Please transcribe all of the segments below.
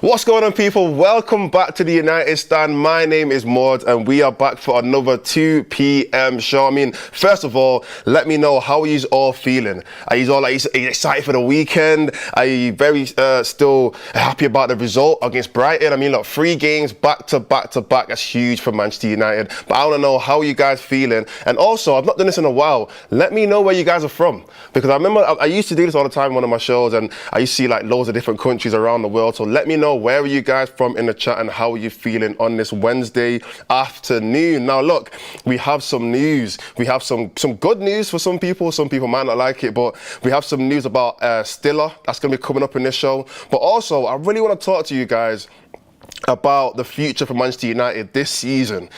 What's going on, people? Welcome back to the United Stand. My name is Maud and we are back for another 2 p.m. show. I mean, first of all, let me know, how are you all feeling? Are you all like, are you excited for the weekend? Are you very still happy about the result against Brighton? I mean, look, 3 games back to back to back. That's huge for Manchester United. But I want to know, how are you guys feeling? And also, I've not done this in a while. Let me know where you guys are from, because I remember I used to do this all the time in one of my shows, and I used to see like loads of different countries around the world. So let me know, where are you guys from in the chat and how are you feeling on this Wednesday afternoon? Now look, we have some news. We have some good news for some people. Some people might not like it, but we have some news about Stiller. That's going to be coming up in this show. But also, I really want to talk to you guys about the future for Manchester United this season.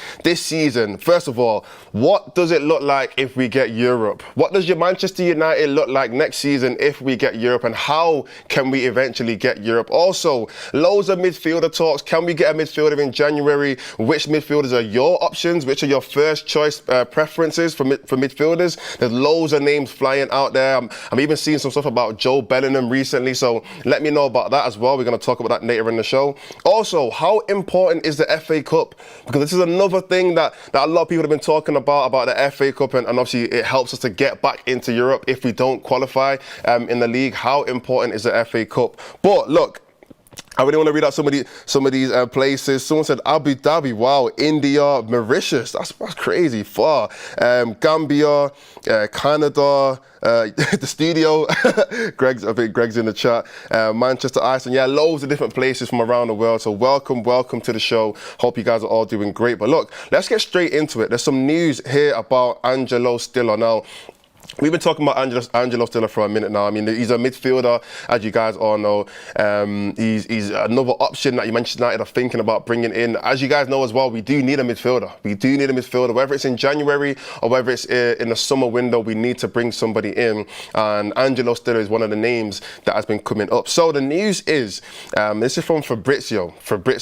First of all, what does it look like if we get Europe? What does your Manchester United look like next season if we get Europe, and how can we eventually get Europe? Also, loads of midfielder talks. Can we get a midfielder in January? Which midfielders are your options? Which are your first choice preferences for midfielders? There's loads of names flying out there. I'm even seeing some stuff about Joe Bellingham recently, so let me know about that as well. We're going to talk about that later in the show. Also, how important is the FA Cup? Because this is another thing that a lot of people have been talking about the FA Cup, and obviously it helps us to get back into Europe if we don't qualify in the league. How important is the FA Cup? But look, I really want to read out some of these places. Someone said Abu Dhabi, wow. India, Mauritius, that's crazy far. Gambia, Canada, the studio. I think Greg's in the chat. Manchester, Iceland, yeah, loads of different places from around the world. So welcome to the show. Hope you guys are all doing great. But look, let's get straight into it. There's some news here about Angelo Stiller. Now, we've been talking about Angelo Stiller for a minute now. I mean, he's a midfielder, as you guys all know. He's another option that Manchester United are thinking about bringing in. As you guys know as well, we do need a midfielder. Whether it's in January or whether it's in the summer window, we need to bring somebody in. And Angelo Stiller is one of the names that has been coming up. So the news is, this is from Fabrizio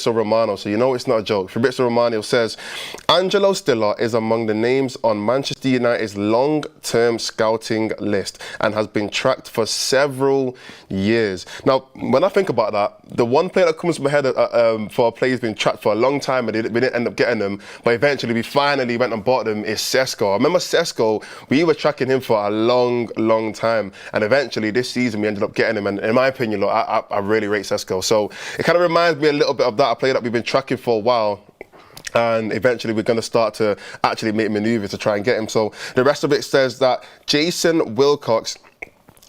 Romano. So you know it's not a joke. Fabrizio Romano says, Angelo Stiller is among the names on Manchester United's long-term scouting list and has been tracked for several years. Now, when I think about that, the one player that comes to my head for a player who's been tracked for a long time and we didn't end up getting them, but eventually we finally went and bought them, is Sesko. I remember Sesko, we were tracking him for a long time, and eventually this season we ended up getting him, and in my opinion, look, I really rate Sesko. So it kind of reminds me a little bit of that, a player that we've been tracking for a while. And eventually we're going to start to actually make maneuvers to try and get him. So the rest of it says that Jason Wilcox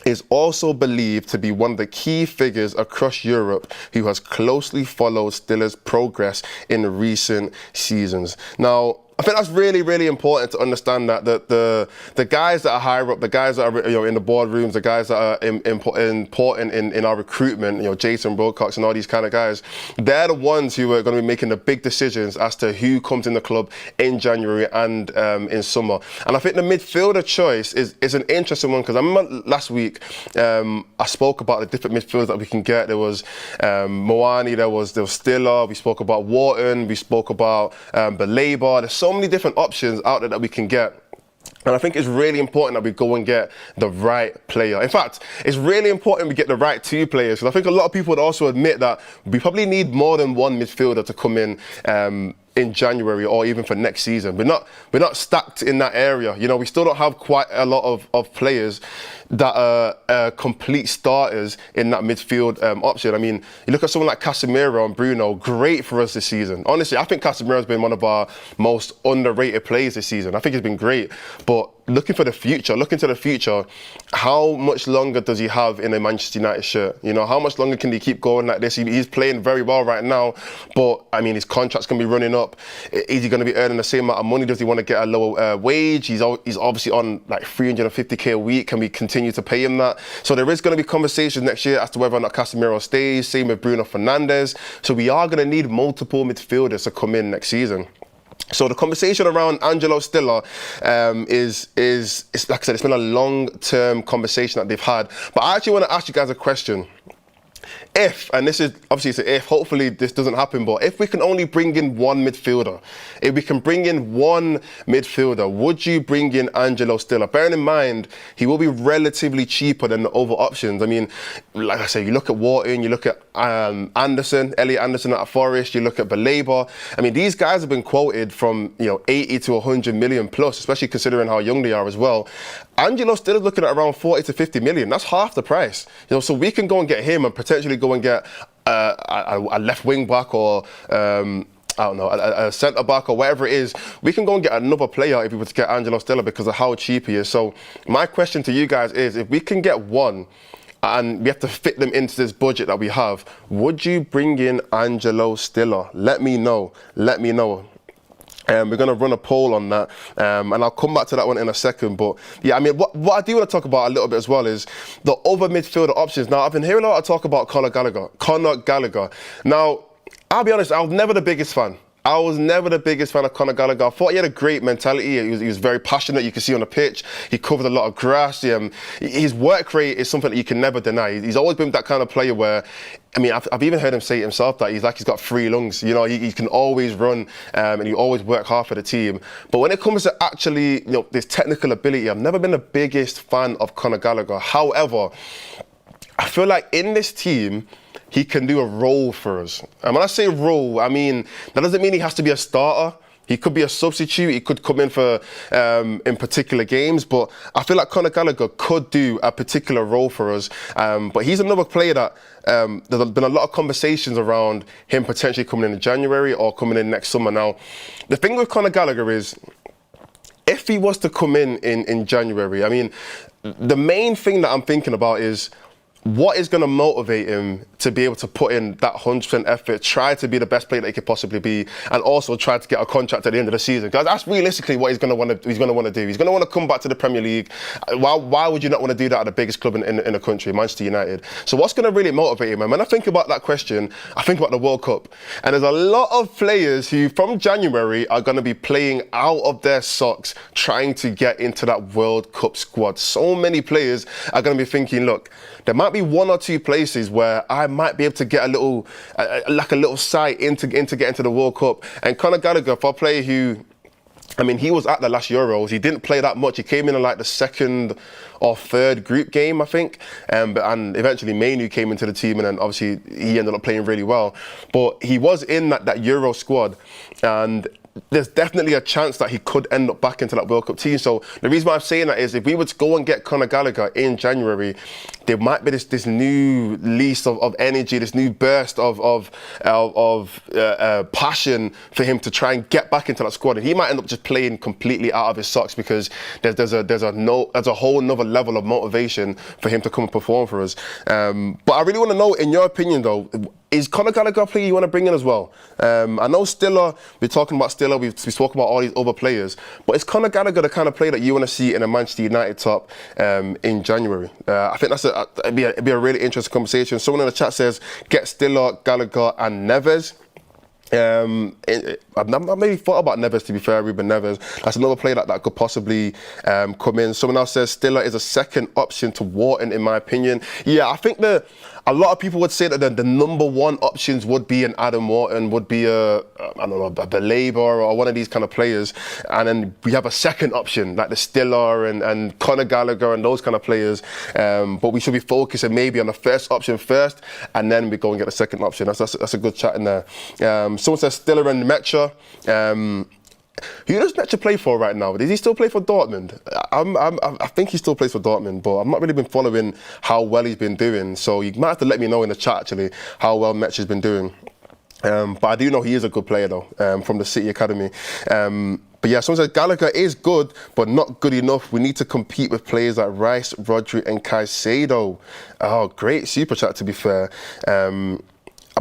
is also believed to be one of the key figures across Europe who has closely followed Stiller's progress in recent seasons. Now, I think that's really important to understand that the guys that are higher up, the guys that are in the boardrooms, the guys that are important in our recruitment, Jason Wilcox and all these kind of guys, they're the ones who are going to be making the big decisions as to who comes in the club in January and in summer. And I think the midfielder choice is an interesting one, because I remember last week I spoke about the different midfielders that we can get. There was Moani, there was Stiller, we spoke about Wharton, we spoke about Baleba. There's so many different options out there that we can get. And I think it's really important that we go and get the right player. In fact, it's really important we get the right 2 players. Because I think a lot of people would also admit that we probably need more than one midfielder to come in January or even for next season. We're not stacked in that area. We still don't have quite a lot of players that are complete starters in that midfield option. I mean, you look at someone like Casemiro and Bruno, great for us this season. Honestly, I think Casemiro's been one of our most underrated players this season. I think he's been great, but looking to the future, how much longer does he have in a Manchester United shirt? How much longer can he keep going like this? He's playing very well right now, but I mean, his contract's going to be running up. Is he going to be earning the same amount of money? Does he want to get a lower wage? He's obviously on like 350k a week. Can we continue to pay him that? So there is going to be conversations next year as to whether or not Casemiro stays. Same with Bruno Fernandes. So we are going to need multiple midfielders to come in next season. So the conversation around Angelo Stiller is like I said, it's been a long-term conversation that they've had. But I actually want to ask you guys a question. If, and this is obviously it's an if, hopefully this doesn't happen, but if we can only bring in one midfielder, would you bring in Angelo Stiller? Bearing in mind, he will be relatively cheaper than the other options. I mean, like I say, you look at Wharton, you look at Elliot Anderson at Forest, you look at Baleba. I mean, these guys have been quoted from 80 to 100 million plus, especially considering how young they are as well. Angelo Stiller's looking at around 40 to 50 million. That's half the price. So we can go and get him and potentially go and get a left wing back or I don't know, a centre back or whatever it is. We can go and get another player if we were to get Angelo Stiller because of how cheap he is. So my question to you guys is, if we can get one and we have to fit them into this budget that we have, would you bring in Angelo Stiller? Let me know. We're going to run a poll on that, and I'll come back to that one in a second. But yeah, I mean, what I do want to talk about a little bit as well is the other midfielder options. Now, I've been hearing a lot of talk about Conor Gallagher. Now, I'll be honest, I was never the biggest fan. Of Conor Gallagher. I thought he had a great mentality. He was very passionate. You can see on the pitch. He covered a lot of grass. His work rate is something that you can never deny. He's always been that kind of player where, I mean, I've even heard him say it himself that he's got 3 lungs. He can always run and he always work hard for the team. But when it comes to actually, this technical ability, I've never been the biggest fan of Conor Gallagher. However, I feel like in this team, he can do a role for us. And when I say role, I mean, that doesn't mean he has to be a starter. He could be a substitute. He could come in for in particular games. But I feel like Conor Gallagher could do a particular role for us. But he's another player that there's been a lot of conversations around him potentially coming in January or coming in next summer. Now, the thing with Conor Gallagher is, if he was to come in January, I mean, the main thing that I'm thinking about is, what is going to motivate him to be able to put in that 100% effort, try to be the best player that he could possibly be, and also try to get a contract at the end of the season? Because that's realistically what he's going to want to do. He's going to want to come back to the Premier League. Why would you not want to do that at the biggest club in the country, Manchester United? So what's going to really motivate him? And when I think about that question, I think about the World Cup. And there's a lot of players who, from January, are going to be playing out of their socks, trying to get into that World Cup squad. So many players are going to be thinking, look, there might be 1 or 2 places where I might be able to get a little sight into getting to the World Cup. And Conor Gallagher, for a player who, I mean, he was at the last Euros. He didn't play that much. He came in like the 2nd or 3rd group game, I think. And eventually Manu came into the team, and then obviously he ended up playing really well. But he was in that Euro squad, and there's definitely a chance that he could end up back into that World Cup team. So the reason why I'm saying that is, if we were to go and get Conor Gallagher in January, there might be this new lease of energy, this new burst of passion for him to try and get back into that squad, and he might end up just playing completely out of his socks, because there's a whole nother level of motivation for him to come and perform for us. But I really want to know, in your opinion though, is Conor Gallagher a player you want to bring in as well? I know Stiller, we're talking about Stiller, we've spoken about all these other players, but is Conor Gallagher the kind of player that you want to see in a Manchester United top in January? I think it'd be a really interesting conversation. Someone in the chat says, get Stiller, Gallagher and Neves. I've not maybe thought about Neves, to be fair, Ruben Neves. That's another player that could possibly come in. Someone else says Stiller is a second option to Wharton, in my opinion. Yeah, I think a lot of people would say that the number 1 options would be an Adam Wharton, would be a Baleba or one of these kind of players. And then we have a second option, like the Stiller and Conor Gallagher and those kind of players. But we should be focusing maybe on the first option first, and then we go and get the second option. That's a good chat in there. Someone says Stiller and Mecha. Who does Mecha play for right now? Does he still play for Dortmund? I think he still plays for Dortmund, but I've not really been following how well he's been doing. So you might have to let me know in the chat, actually, how well Mecha's been doing. But I do know he is a good player, though, from the City Academy. But yeah, someone says Gallagher is good, but not good enough. We need to compete with players like Rice, Rodri and Caicedo. Oh, great super chat, to be fair.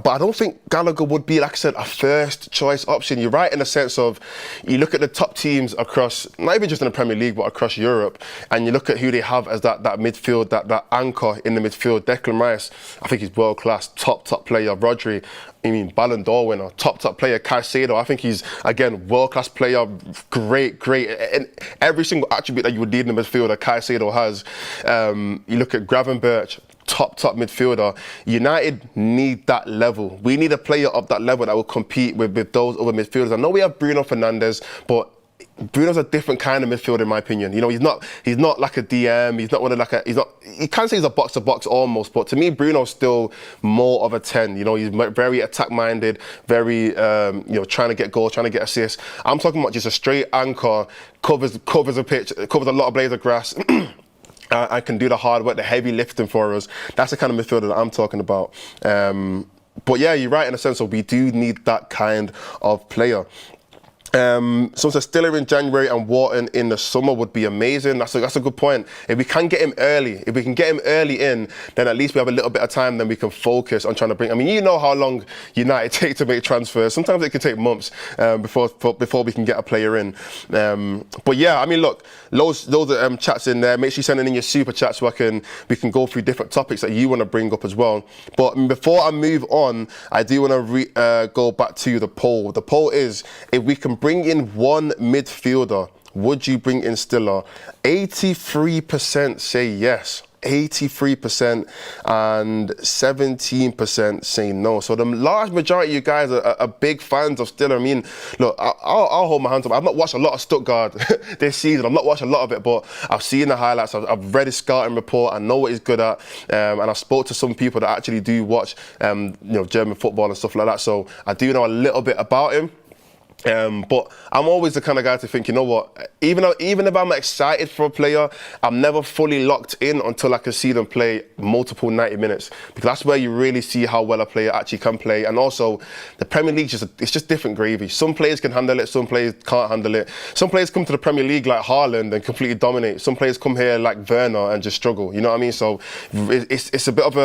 But I don't think Gallagher would be, like I said, a first choice option. You're right in the sense of, you look at the top teams across, not even just in the Premier League, but across Europe, and you look at who they have as that midfield, that anchor in the midfield. Declan Rice, I think he's world class, top player. Rodri, Ballon d'Or winner, top player. Caicedo, I think he's, again, world-class player, great. And every single attribute that you would need in the midfield that Caicedo has. You look at Gravenberch, top midfielder. United need that level. We need a player of that level that will compete with those other midfielders. I know we have Bruno Fernandes, but Bruno's a different kind of midfielder in my opinion. You know, he's not like a DM. He's not one of like a. You can't say he's a box to box almost, but to me, Bruno's still more of a 10. You know, he's very attack minded, very trying to get goals, trying to get assists. I'm talking about just a straight anchor, covers a pitch, covers a lot of blades of grass. I can do the hard work, the heavy lifting for us. That's the kind of midfielder that I'm talking about. But yeah, you're right in a sense of we do need that kind of player. So Stiller in January and Wharton in the summer would be amazing. That's a good point. If we can get him early, in, then at least we have a little bit of time. Then we can focus on trying to bring. I mean, you know how long United take to make transfers. Sometimes it can take months before we can get a player in. But yeah, I mean, look, those are chats in there. Make sure you send in your super chat so we can go through different topics that you want to bring up as well. But before I move on, I do want to go back to the poll. The poll is if we can bring in one midfielder, would you bring in Stiller? 83% say yes. 83% and 17% say no. So the large majority of you guys are big fans of Stiller. I mean, look, I'll hold my hands up. I've not watched a lot of Stuttgart this season. I've not watched a lot of it, but I've seen the highlights. I've read his scouting report. I know what he's good at. And I spoke to some people that actually do watch, German football and stuff like that. So I do know a little bit about him. But I'm always the kind of guy to think, you know what, even if I'm excited for a player, I'm never fully locked in until I can see them play multiple 90 minutes. Because that's where you really see how well a player actually can play. And also, the Premier League, it's just different gravy. Some players can handle it, some players can't handle it. Some players come to the Premier League like Haaland and completely dominate. Some players come here like Werner and just struggle, you know what I mean? So it's a bit of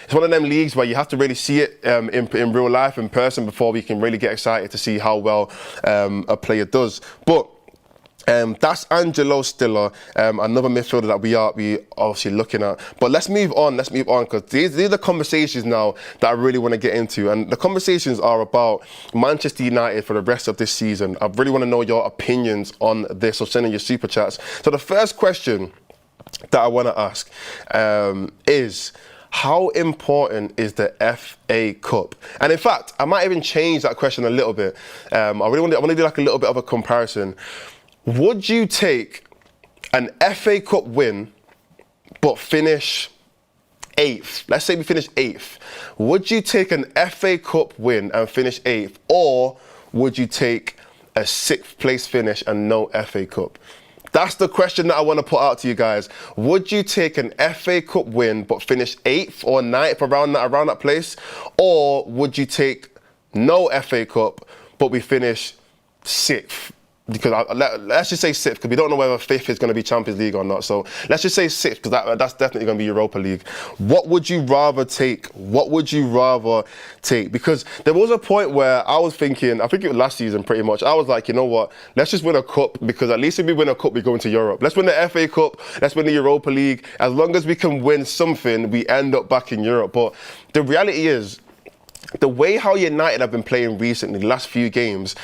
it's one of them leagues where you have to really see it in real life, in person, before we can really get excited to see how well a player does. But that's Angelo Stiller, another midfielder that we obviously looking at. But let's move on, because these are the conversations now that I really want to get into. And the conversations are about Manchester United for the rest of this season. I really want to know your opinions on this, so send in your super chats. So the first question that I want to ask is, how important is the FA Cup? And in fact, I might even change that question a little bit. I want to do like a little bit of a comparison. Would you take an FA Cup win but finish 8th? Let's say we finish 8th. Would you take an FA Cup win and finish 8th? Or would you take a 6th place finish and no FA Cup? That's the question that I want to put out to you guys. Would you take an FA Cup win but finish 8th or 9th around that place? Or would you take no FA Cup but we finish 6th? Because let's just say 6th, because we don't know whether 5th is going to be Champions League or not. So let's just say 6th, because that's definitely going to be Europa League. What would you rather take? Because there was a point where I was thinking, I think it was last season pretty much, I was like, you know what, let's just win a cup, because at least if we win a cup, we go into Europe. Let's win the FA Cup, let's win the Europa League. As long as we can win something, we end up back in Europe. But the reality is, the way how United have been playing recently, the last few games,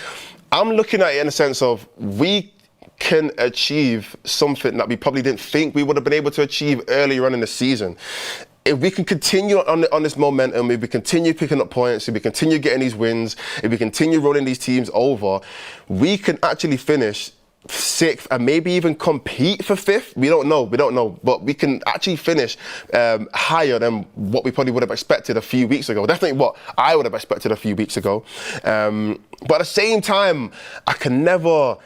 I'm looking at it in the sense of we can achieve something that we probably didn't think we would have been able to achieve earlier on in the season. If we can continue on this momentum, if we continue picking up points, if we continue getting these wins, if we continue rolling these teams over, we can actually finish 6th and maybe even compete for 5th. We don't know, but we can actually finish higher than what we probably would have expected a few weeks ago. Definitely what I would have expected a few weeks ago. But at the same time, I can never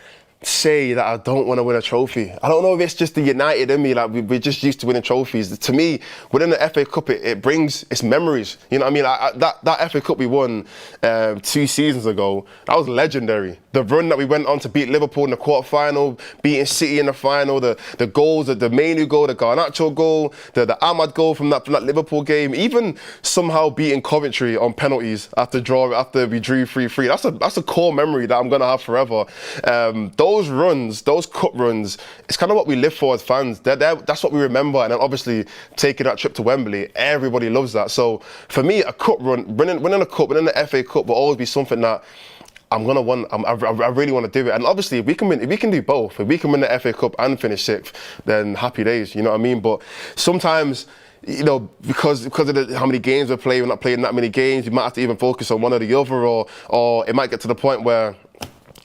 say that I don't want to win a trophy. I don't know if it's just the United in me, like we're just used to winning trophies. To me, winning the FA Cup, it brings its memories. You know what I mean? That FA Cup we won 2 seasons ago, that was legendary. The run that we went on to beat Liverpool in the quarter-final, beating City in the final, the goals, the Manu goal, the Garnacho goal, the Ahmad goal from that Liverpool game, even somehow beating Coventry on penalties after we drew 3-3. That's a core memory that I'm gonna have forever. Those runs, those cup runs, it's kind of what we live for as fans. That's what we remember. And then obviously taking that trip to Wembley, everybody loves that. So for me, a cup run, winning a cup, winning the FA Cup will always be something that I really want to do it. And obviously, if we can do both, if we can win the FA Cup and finish 6th, then happy days, you know what I mean? But sometimes you know, because of how many games we're playing, we're not playing that many games. We might have to even focus on one or the other, or it might get to the point where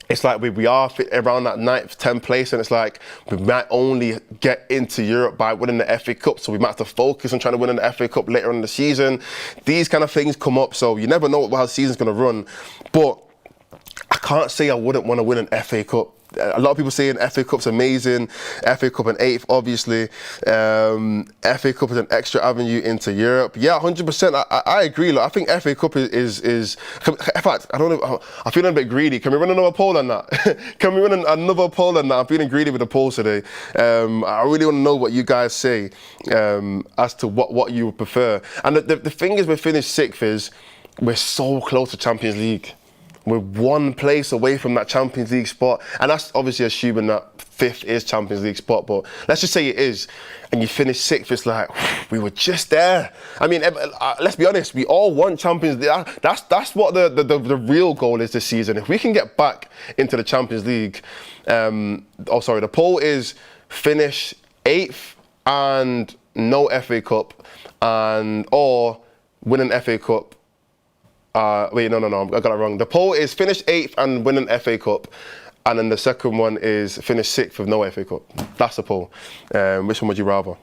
it's like we are around that 9th, 10th place, and it's like we might only get into Europe by winning the FA Cup, so we might have to focus on trying to win the FA Cup later on in the season. These kind of things come up, so you never know how the season's going to run. But I can't say I wouldn't want to win an FA Cup. A lot of people saying FA Cup's amazing, FA Cup an 8th, obviously. FA Cup is an extra avenue into Europe. Yeah, 100%. I agree. Look, I think FA Cup is. In fact, I don't know. I'm feeling a bit greedy. Can we run another poll on that? Can we run another poll on that? I'm feeling greedy with the polls today. I really want to know what you guys say as to what you would prefer. And the thing is, we finished 6th is we're so close to Champions League. We're one place away from that Champions League spot. And that's obviously assuming that 5th is Champions League spot, but let's just say it is. And you finish 6th, it's like, we were just there. I mean, let's be honest, we all want Champions League. That's what the real goal is this season. If we can get back into the Champions League, the poll is finish 8th and no FA Cup, or win an FA Cup. No, I got it wrong. The poll is finish 8th and win an FA Cup, and then the second one is finish 6th with no FA Cup. That's the poll. Which one would you rather?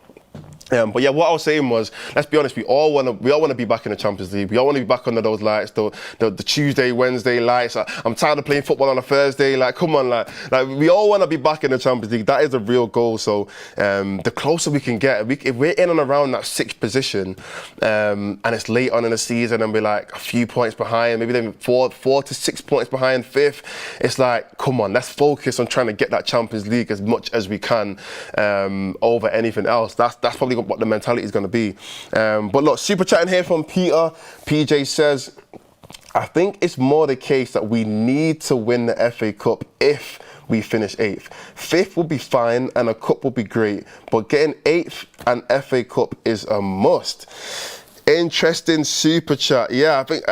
But yeah, what I was saying was, let's be honest, we all want to be back in the Champions League. We all want to be back under those lights, the Tuesday, Wednesday lights. I'm tired of playing football on a Thursday. Like, come on, like we all want to be back in the Champions League. That is a real goal. So the closer we can get, if we're in and around that 6th position, and it's late on in the season, and we're like a few points behind, maybe then 4 to 6 points behind 5th, it's like, come on, let's focus on trying to get that Champions League as much as we can over anything else. That's probably what the mentality is going to be. But look, super chatting here from Peter. PJ says, I think it's more the case that we need to win the FA Cup if we finish 8th. 5th would be fine and a cup would be great, but getting 8th and FA Cup is a must. Interesting super chat. Yeah, I think,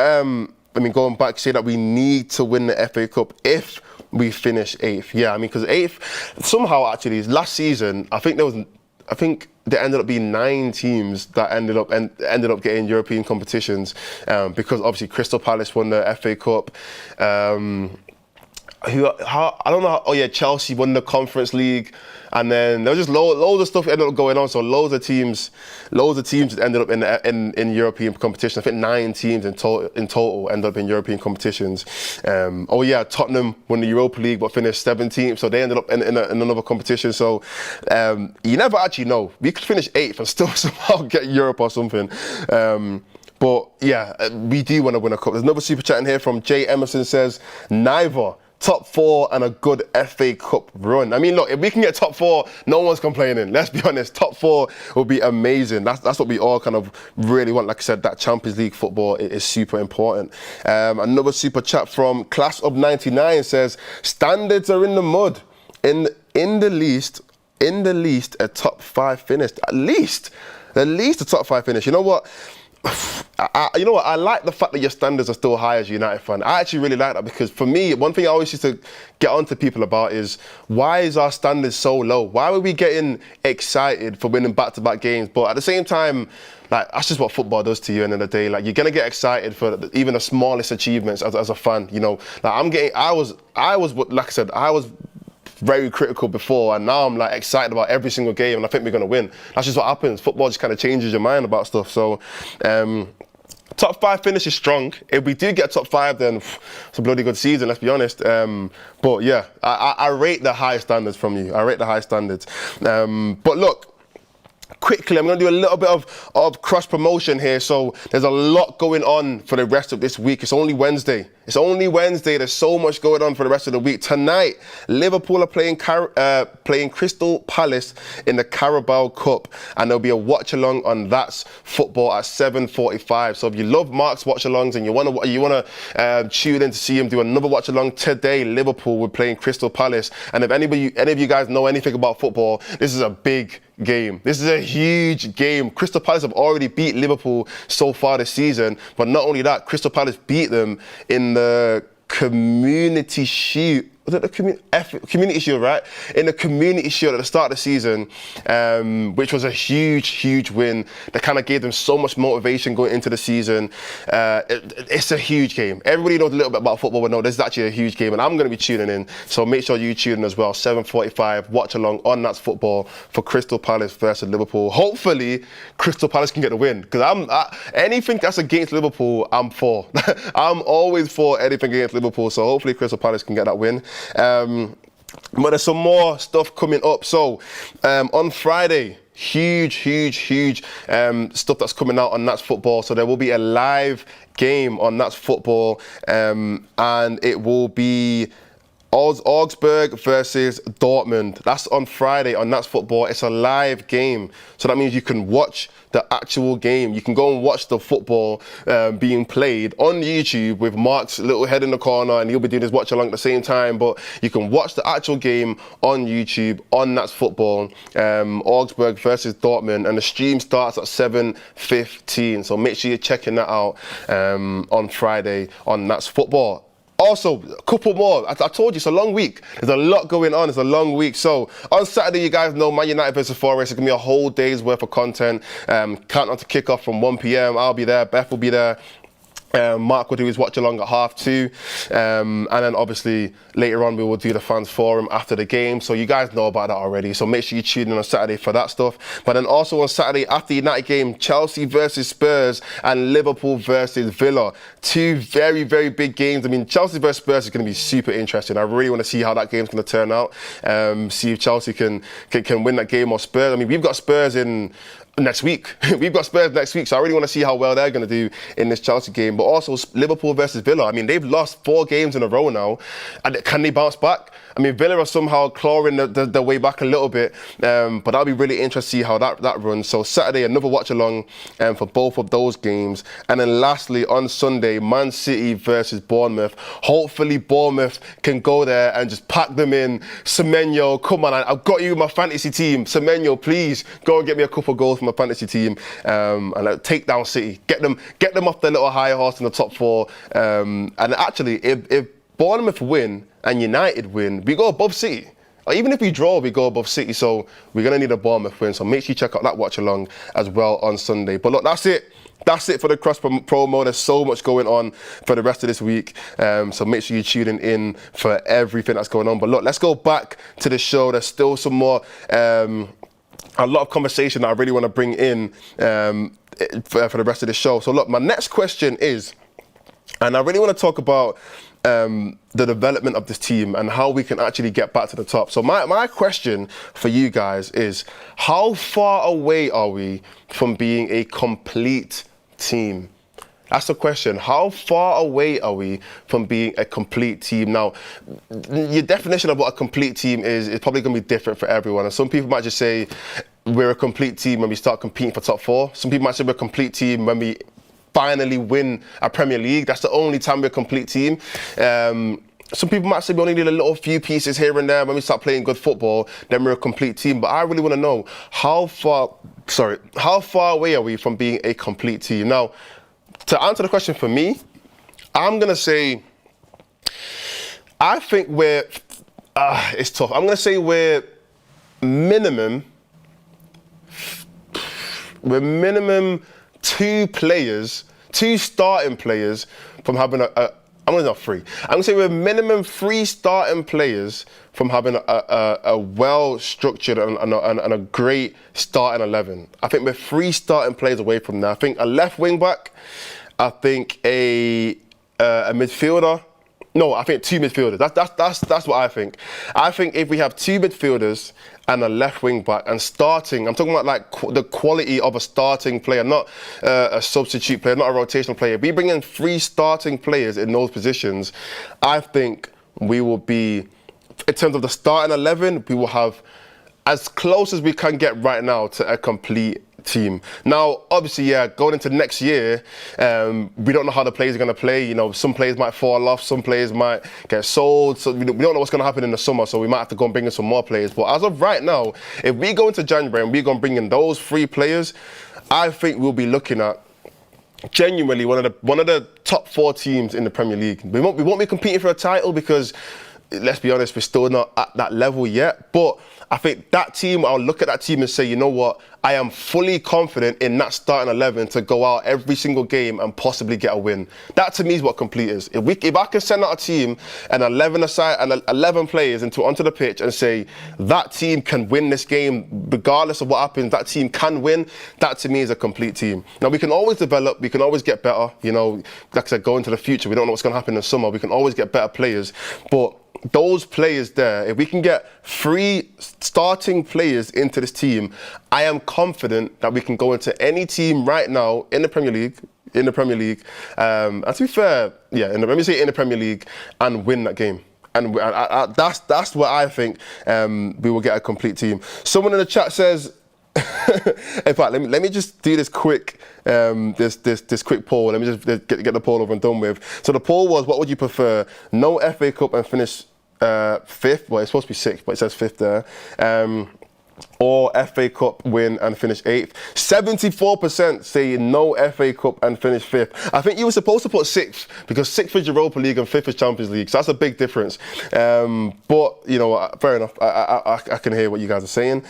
going back, say that we need to win the FA Cup if we finish 8th. Yeah, I mean, because 8th, somehow actually, last season, I think there ended up being 9 teams that ended up getting European competitions, because obviously Crystal Palace won the FA Cup. Chelsea won the Conference League, and then there was just loads of stuff ended up going on. So loads of teams ended up in European competition. I think 9 teams in total ended up in European competitions. Tottenham won the Europa League but finished 17th, so they ended up in another competition. So you never actually know. We could finish 8th and still somehow get Europe or something. But yeah, we do want to win a cup. There's another super chat in here from Jay Emerson, says neither. Top 4 and a good FA Cup run. I mean, look, if we can get top 4, no one's complaining. Let's be honest, top 4 will be amazing. That's what we all kind of really want. Like I said, that Champions League football is super important. Another super chat from Class of 99 says, standards are in the mud. In the least, a top 5 finish. At least a top 5 finish. You know what? I like the fact that your standards are still high as a United fan. I actually really like that, because for me, one thing I always used to get on to people about is, why is our standards so low? Why are we getting excited for winning back-to-back games? But at the same time, like, that's just what football does to you. End of the day, like, you're gonna get excited for even the smallest achievements as a fan. You know, like I was like I said, I was very critical before, and now I'm like excited about every single game, and I think we're gonna win. That's just what happens. Football just kind of changes your mind about stuff. So top 5 finish is strong. If we do get top 5, then it's a bloody good season, let's be honest. But yeah, I rate the high standards from you. I rate the high standards. But look, quickly, I'm going to do a little bit of cross promotion here. So there's a lot going on for the rest of this week. It's only Wednesday. There's so much going on for the rest of the week. Tonight, Liverpool are playing Crystal Palace in the Carabao Cup, and there'll be a watch along on That's Football at 7:45. So if you love Mark's watch alongs and you want to tune in to see him do another watch along today, Liverpool will playing Crystal Palace. And if any of you guys know anything about football, this is a big game. This is a huge game. Crystal Palace have already beat Liverpool so far this season, but not only that, Crystal Palace beat them in the Community Shield. was it the Community Shield, right? In the Community Shield at the start of the season, which was a huge win that kind of gave them so much motivation going into the season. It's a huge game. Everybody knows a little bit about football, but no, this is actually a huge game, and I'm going to be tuning in. So make sure you tune in as well. 7:45, watch along on That's Football for Crystal Palace versus Liverpool. Hopefully, Crystal Palace can get the win, because anything that's against Liverpool, I'm for. I'm always for anything against Liverpool. So hopefully, Crystal Palace can get that win. But there's some more stuff coming up. So on Friday, huge stuff that's coming out on That's Football. So there will be a live game on That's Football, and it will be Augsburg versus Dortmund. That's on Friday on That's Football. It's a live game, so that means you can watch the actual game. You can go and watch the football being played on YouTube with Mark's little head in the corner, and he'll be doing his watch along at the same time. But you can watch the actual game on YouTube on That's Football. Augsburg versus Dortmund, and the stream starts at 7:15. So make sure you're checking that out on Friday on That's Football. Also, a couple more. I told you, it's a long week. There's a lot going on. It's a long week. So, on Saturday, you guys know Man United versus Forest. It's going to be a whole day's worth of content. Countdown to kick off from 1 p.m. I'll be there. Beth will be there. Mark will do his watch along at 2:30, and then obviously later on we will do the fans forum after the game. So you guys know about that already. So make sure you tune in on Saturday for that stuff. But then also on Saturday after the United game, Chelsea versus Spurs and Liverpool versus Villa. Two very big games. I mean, Chelsea versus Spurs is going to be super interesting. I really want to see how that game's going to turn out. See if Chelsea can win that game or Spurs. I mean, we've got Spurs in next week. We've got Spurs next week, so I really want to see how well they're going to do in this Chelsea game. But also Liverpool versus Villa. I mean, they've lost 4 games in a row now. And can they bounce back? I mean, Villa are somehow clawing the way back a little bit, but that'll be really interesting to see how that runs. So Saturday, another watch along for both of those games. And then lastly, on Sunday, Man City versus Bournemouth. Hopefully Bournemouth can go there and just pack them in. Semenyo, come on, I've got you in my fantasy team. Semenyo, please go and get me a couple of goals for my fantasy team, and take down City. Get them off their little high horse in the top 4. And actually, if Bournemouth win and United win, we go above City. Or even if we draw, we go above City. So we're going to need a Bournemouth win. So make sure you check out that watch along as well on Sunday. But look, that's it. That's it for the cross promo. There's so much going on for the rest of this week. So make sure you're tuning in for everything that's going on. But look, let's go back to the show. There's still some more, a lot of conversation that I really want to bring in for the rest of the show. So look, my next question is, and I really want to talk about the development of this team and how we can actually get back to the top. So my question for you guys is, how far away are we from being a complete team? That's the question. How far away are we from being a complete team? Now, your definition of what a complete team is probably going to be different for everyone. And some people might just say we're a complete team when we start competing for top 4. Some people might say we're a complete team when we finally win a Premier League. That's the only time we're a complete team. Some people might say we only need a little few pieces here and there. When we start playing good football, then we're a complete team. But I really want to know how far away are we from being a complete team? Now, to answer the question for me, I'm going to say, I think it's tough. I'm going to say we're minimum 2 starting players from having I'm going to say 3. I'm going to say we're minimum 3 starting players from having a well-structured and a great starting 11. I think we're 3 starting players away from that. I think a left wing back, I think a midfielder. No, I think 2 midfielders. That's what I think. I think if we have 2 midfielders and a left wing back and starting, I'm talking about like the quality of a starting player, not a substitute player, not a rotational player. If we bring in 3 starting players in those positions, I think we will be, in terms of the starting 11, we will have as close as we can get right now to a complete team. Now, obviously, going into next year, we don't know how the players are going to play. You know, some players might fall off, some players might get sold. So we don't know what's going to happen in the summer. So we might have to go and bring in some more players. But as of right now, if we go into January and we're going to bring in those 3 players, I think we'll be looking at genuinely one of the top 4 teams in the Premier League. We won't be competing for a title because let's be honest, we're still not at that level yet. But I think that team, I'll look at that team and say, you know what, I am fully confident in that starting 11 to go out every single game and possibly get a win. That to me is what complete is. If I can send out a team and 11 aside and 11 players onto the pitch and say that team can win this game regardless of what happens, that team can win, that to me is a complete team. Now we can always develop, we can always get better, you know, like I said, go into the future, we don't know what's going to happen in the summer, we can always get better players, but those players there, if we can get 3 starting players into this team, I am confident that we can go into any team right now in the Premier League, and to be fair, yeah, let me say in the Premier League and win that game. And that's what I think we will get a complete team. Someone in the chat says, in fact, let me just do this quick this quick poll. Let me just get the poll over and done with. So the poll was, what would you prefer? No FA Cup and finish 5th. Well, it's supposed to be 6th, but it says 5th there. Or FA Cup win and finish 8th. 74% say no FA Cup and finish 5th. I think you were supposed to put 6th because 6th is Europa League and 5th is Champions League. So that's a big difference. But, you know, fair enough. I can hear what you guys are saying.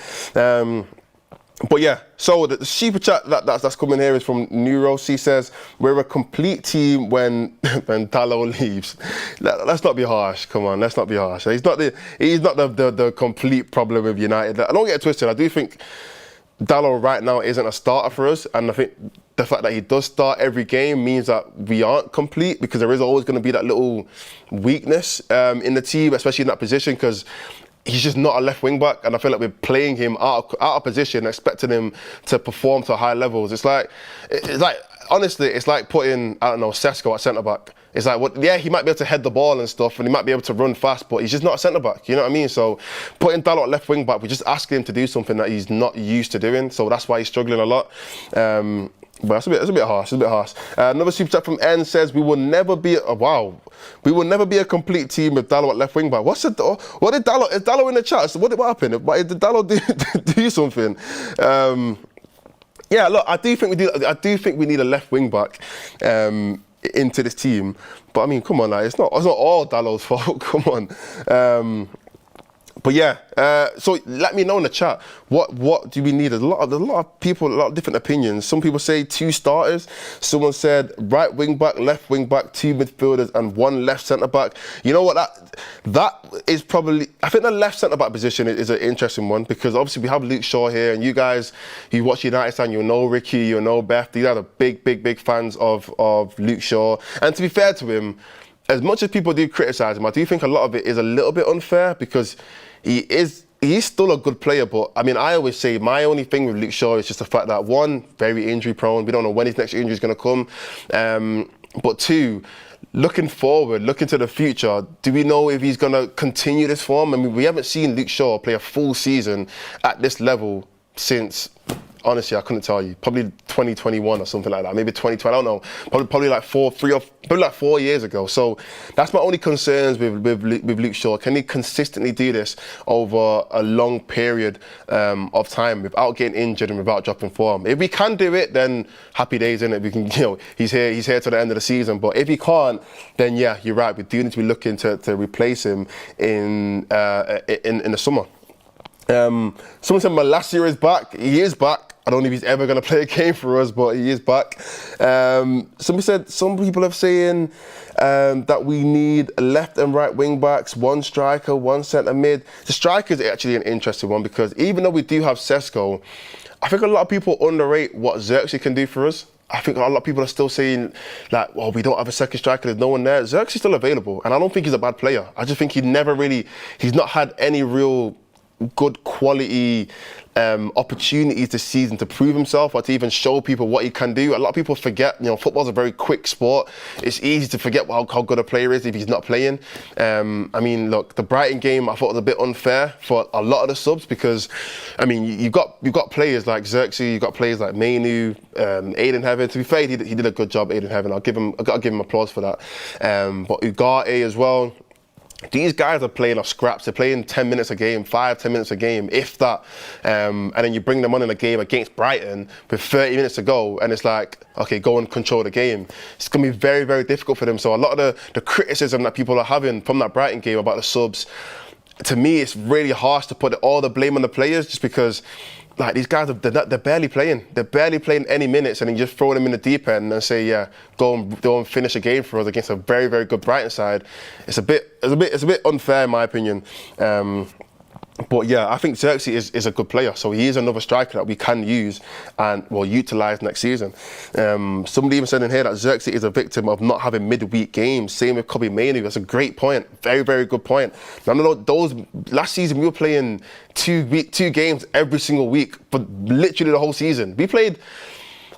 But yeah, so the super chat that's coming here is from Neuros. He says, we're a complete team when Dalot leaves. Let's not be harsh, come on, let's not be harsh. He's not the complete problem with United. I don't get it twisted, I do think Dalot right now isn't a starter for us, and I think the fact that he does start every game means that we aren't complete, because there is always going to be that little weakness in the team, especially in that position, because he's just not a left wing back, and I feel like we're playing him out of position, expecting him to perform to high levels. It's like honestly, it's like putting, I don't know, Sesko at centre back. It's like, yeah, he might be able to head the ball and stuff, and he might be able to run fast, but he's just not a centre back. You know what I mean? So putting Dalot at left wing back, we're just asking him to do something that he's not used to doing. So that's why he's struggling a lot. But it's a bit harsh. Another super chat from N says, we will never be a complete team with Dalot at left wing back. What did Dalot? Is Dalot in the chat? So what happened? Did Dalot do something? Yeah, look, I do think we need a left wing back into this team. But I mean, come on, like, it's not all Dalot's fault. Come on. But yeah, so let me know in the chat, what do we need? There's a lot of people, a lot of different opinions. Some people say 2 starters. Someone said right wing back, left wing back, 2 midfielders and 1 left centre back. You know what, that is probably, I think the left centre back position is an interesting one, because obviously we have Luke Shaw here, and you guys, you watch United stand, you know Ricky, you know Beth, these are the big fans of Luke Shaw. And to be fair to him, as much as people do criticise him, I do think a lot of it is a little bit unfair, because he's still a good player. But I mean, I always say my only thing with Luke Shaw is just the fact that, 1, very injury prone. We don't know when his next injury is going to come. But 2, looking forward, looking to the future, do we know if he's going to continue this form? I mean, we haven't seen Luke Shaw play a full season at this level since, honestly, I couldn't tell you. Probably 2021 or something like that. Maybe 2020. I don't know. Probably like 4 years ago. So that's my only concerns with Luke Shaw. Can he consistently do this over a long period of time without getting injured and without dropping form? If we can do it, then happy days, innit? We can, you know, he's here to the end of the season. But if he can't, then yeah, you're right. We do need to be looking to replace him in the summer. Someone said Malacia is back. He is back. I don't know if he's ever going to play a game for us, but he is back. Somebody said, some people are saying that we need left and right wing backs, 1 striker, 1 centre mid. The striker is actually an interesting one, because even though we do have Sesko, I think a lot of people underrate what Xerxes can do for us. I think a lot of people are still saying like, well, we don't have a second striker, there's no one there. Xerxes is still available, and I don't think he's a bad player. I just think he's not had any real good quality opportunities this season to prove himself or to even show people what he can do. A lot of people forget, you know, football's a very quick sport. It's easy to forget how good a player is if he's not playing. I mean, look, the Brighton game I thought was a bit unfair for a lot of the subs, because, I mean, you've got players like Xerxes, you've got players like Mainu, Aiden Heaven. To be fair, he did a good job, Aiden Heaven. I've got to give him applause for that. But Ugarte as well. these guys are playing off scraps. They're playing 10 minutes a game, 5-10 minutes a game, if that. And then you bring them on in a game against Brighton with 30 minutes to go, and it's like, okay, go and control the game. It's going to be very, very difficult for them. So a lot of the criticism that people are having from that Brighton game about the subs, to me, it's really harsh to put all the blame on the players, just because like these guys, they're barely playing. They're barely playing any minutes, and then you just throw them in the deep end and say, yeah, go and finish a game for us against a very, very good Brighton side. It's a bit unfair in my opinion. But yeah, I think Xerxes is a good player, so he is another striker that we can use and will utilise next season. Somebody even said in here that Xerxes is a victim of not having midweek games. Same with Kobe Mainoo. That's a great point. Very, very good point. Now, those last season we were playing two games every single week for literally the whole season. We played,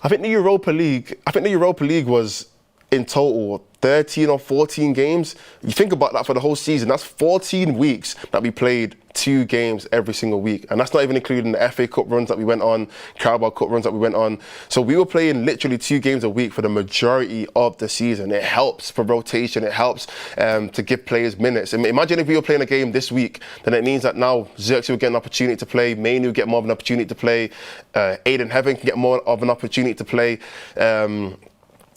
I think the Europa League was in total 13 or 14 games. You think about that for the whole season, that's 14 weeks that we played 2 games every single week. And that's not even including the FA Cup runs that we went on, Carabao Cup runs that we went on. So we were playing literally 2 games a week for the majority of the season. It helps for rotation, it helps to give players minutes. Imagine if we were playing a game this week, then it means that now Xerxes will get an opportunity to play, Mainoo will get more of an opportunity to play, Aiden Heaven can get more of an opportunity to play.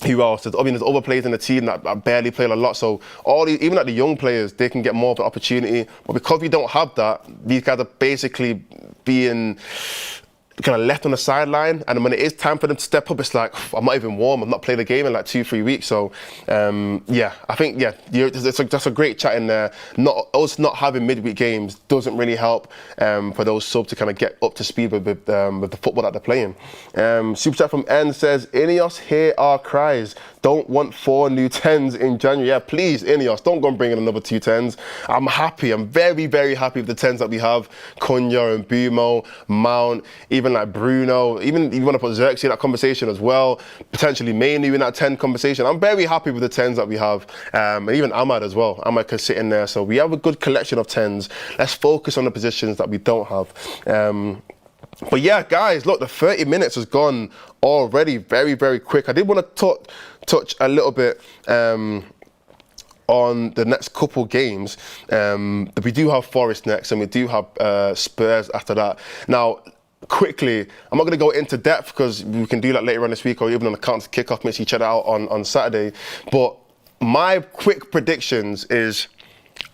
Who else? There's other players in the team that barely play a lot. So even like the young players, they can get more of an opportunity. But because we don't have that, these guys are basically being kind of left on the sideline. And when it is time for them to step up, it's like, I'm not even warm. I've not played a game in like 2-3 weeks. So yeah, I think that's a great chat in there. Us not having midweek games doesn't really help for those subs to kind of get up to speed with the football that they're playing. Super chat from N says, INEOS, hear our cries. Don't want 4 new 10s in January. Yeah, please, INEOS, don't go and bring in another 2 10s. I'm happy. I'm very, very happy with the 10s that we have. Cunha and Bumo, Mount, even like Bruno. Even you want to put Xerxes in that conversation as well. Potentially Mainoo in that 10 conversation. I'm very happy with the 10s that we have. And even Ahmad as well. Ahmad can sit in there. So we have a good collection of 10s. Let's focus on the positions that we don't have. But yeah, guys, look, the 30 minutes has gone already very, very quick. I did want to touch a little bit on the next couple games. We do have Forest next, and we do have Spurs after that. Now, quickly, I'm not going to go into depth because we can do that later on this week or even on the counter kickoff. Make sure you check that out on Saturday. But my quick predictions is,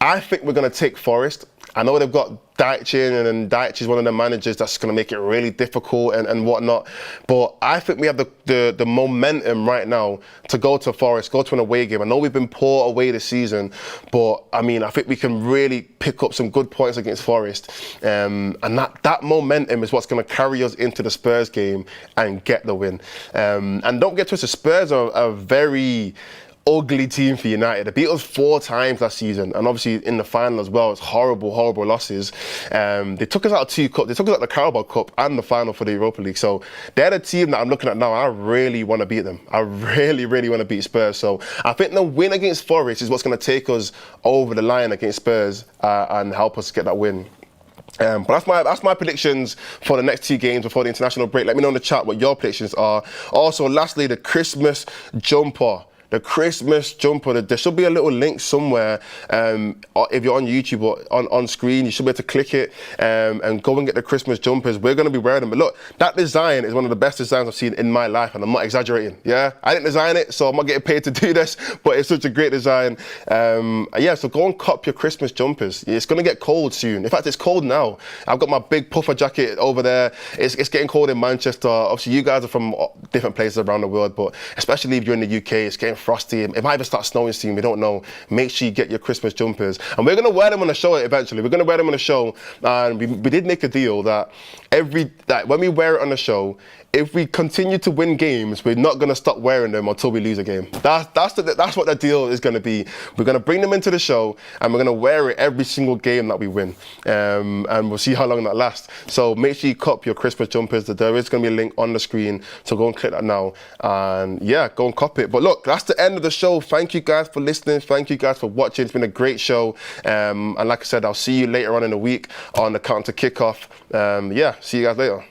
I think we're going to take Forest. I know they've got Deitch in, and Deitch is one of the managers that's going to make it really difficult and whatnot. But I think we have the momentum right now to go to Forest, go to an away game. I know we've been poor away this season, but I mean, I think we can really pick up some good points against Forest. And that momentum is what's going to carry us into the Spurs game and get the win. And don't get twisted, Spurs are a very ugly team for United. They beat us 4 times last season, and obviously in the final as well. It's horrible losses. They took us out of 2 cups. They took us out of the Carabao Cup and the final for the Europa League. So they're the team that I'm looking at now. I really want to beat them. I really, really want to beat Spurs. So I think the win against Forest is what's going to take us over the line against Spurs and help us get that win. But that's my predictions for the next 2 games before the international break. Let me know in the chat what your predictions are. Also, lastly, the Christmas jumper. The Christmas jumper, there should be a little link somewhere. If you're on YouTube or on screen, you should be able to click it and go and get the Christmas jumpers. We're going to be wearing them. But look, that design is one of the best designs I've seen in my life, and I'm not exaggerating. Yeah, I didn't design it, so I'm not getting paid to do this, but it's such a great design. Yeah, so go and cop your Christmas jumpers. It's going to get cold soon. In fact, it's cold now. I've got my big puffer jacket over there. It's getting cold in Manchester. Obviously, you guys are from different places around the world, but especially if you're in the UK, it's getting frosty. It might even start snowing soon, we don't know. Make sure you get your Christmas jumpers. And we're going to wear them on the show eventually. We're going to wear them on the show. And we did make a deal that when we wear it on the show, if we continue to win games, we're not going to stop wearing them until we lose a game. That's what the deal is going to be. We're going to bring them into the show, and we're going to wear it every single game that we win. And we'll see how long that lasts. So make sure you cop your Christmas jumpers. There is going to be a link on the screen, so go and click that now. And yeah, go and cop it. But look, that's the end of the show. Thank you guys for listening. Thank you guys for watching. It's been a great show. And like I said, I'll see you later on in the week on the counter kickoff. Yeah, see you guys later.